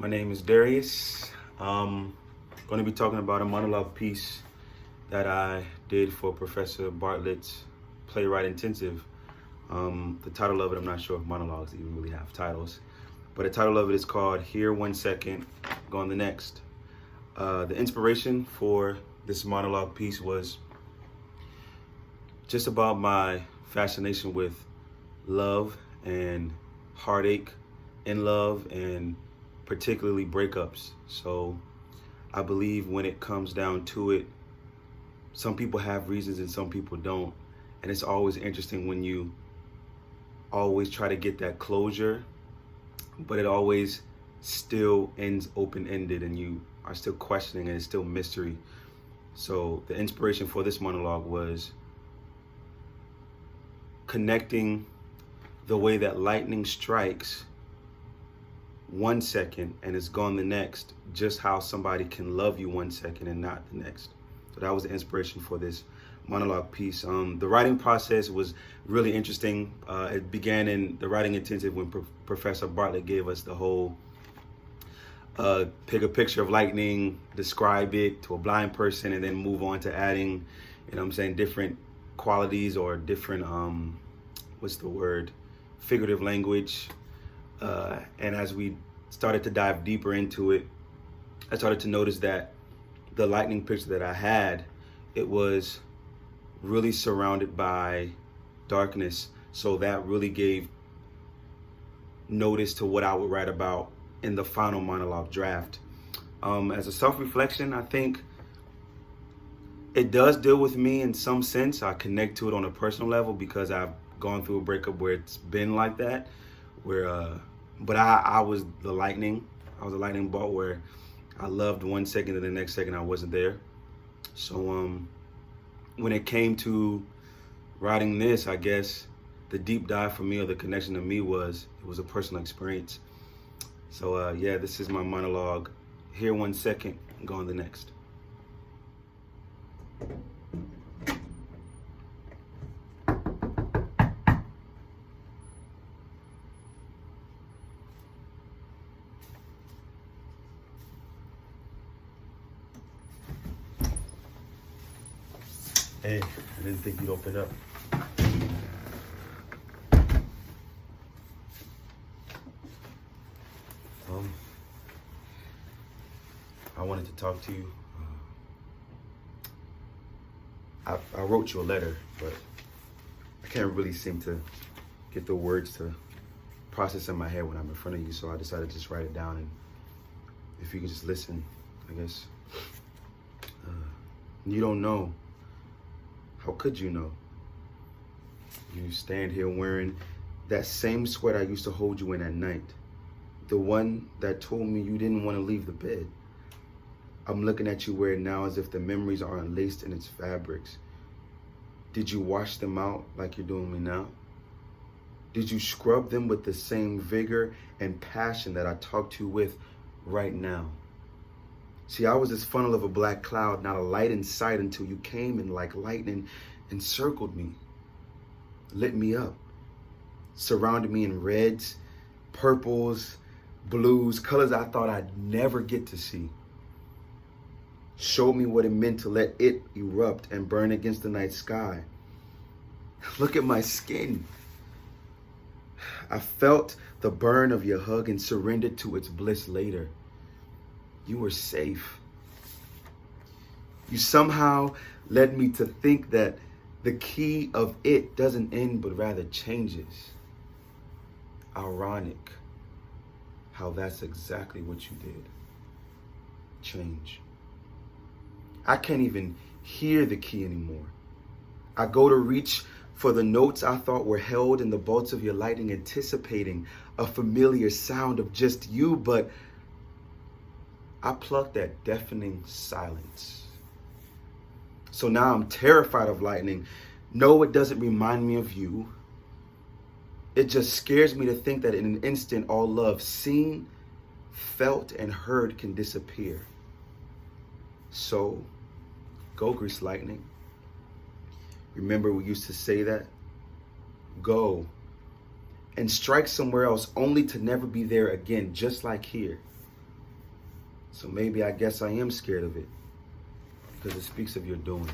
My name is Darius. Going to be talking about a monologue piece that I did for Professor Bartlett's Playwright Intensive. The title of it, I'm not sure if monologues even really have titles, but the title of it is called Here 1 Second, Gone the Next. The inspiration for this monologue piece was just about my fascination with love and heartache in love, and particularly breakups. So I believe when it comes down to it, some people have reasons and some people don't. And it's always interesting when you always try to get that closure, but it always still ends open-ended and you are still questioning and it's still mystery. So the inspiration for this monologue was connecting the way that lightning strikes 1 second and is gone the next, just how somebody can love you 1 second and not the next. So that was the inspiration for this monologue piece. The writing process was really interesting. It began in the writing intensive when Professor Bartlett gave us the whole pick a picture of lightning, describe it to a blind person, and then move on to adding, different qualities or different, figurative language. And as we started to dive deeper into it, I started to notice that the lightning picture that I had, it was really surrounded by darkness. So that really gave notice to what I would write about in the final monologue draft. As a self-reflection, I think it does deal with me in some sense. I connect to it on a personal level because I've gone through a breakup where it's been like that, but I was the lightning. I was a lightning bolt where I loved 1 second and the next second I wasn't there. So when it came to writing this, I guess the deep dive for me, or the connection to me, was it was a personal experience. So this is my monologue. Here 1 second, gone the next. Hey, I didn't think you'd open up. I wanted to talk to you. I wrote you a letter, but I can't really seem to get the words to process in my head when I'm in front of you, so I decided to just write it down, and if you could just listen, I guess. You don't know. How could you know? You stand here wearing that same sweat I used to hold you in at night. The one that told me you didn't want to leave the bed. I'm looking at you wearing now as if the memories are unlaced in its fabrics. Did you wash them out like you're doing me now? Did you scrub them with the same vigor and passion that I talk to you with right now? See, I was this funnel of a black cloud, not a light in sight, until you came and like lightning encircled me, lit me up, surrounded me in reds, purples, blues, colors I thought I'd never get to see. Showed me what it meant to let it erupt and burn against the night sky. Look at my skin. I felt the burn of your hug and surrendered to its bliss later. You were safe. You somehow led me to think that the key of it doesn't end, but rather changes. Ironic how that's exactly what you did. Change. I can't even hear the key anymore. I go to reach for the notes I thought were held in the bolts of your lightning, anticipating a familiar sound of just you, but I plucked that deafening silence. So now I'm terrified of lightning. No, it doesn't remind me of you. It just scares me to think that in an instant, all love seen, felt, and heard can disappear. So, go, grease lightning. Remember we used to say that? Go and strike somewhere else only to never be there again, just like here. So maybe I guess I am scared of it because it speaks of your doing.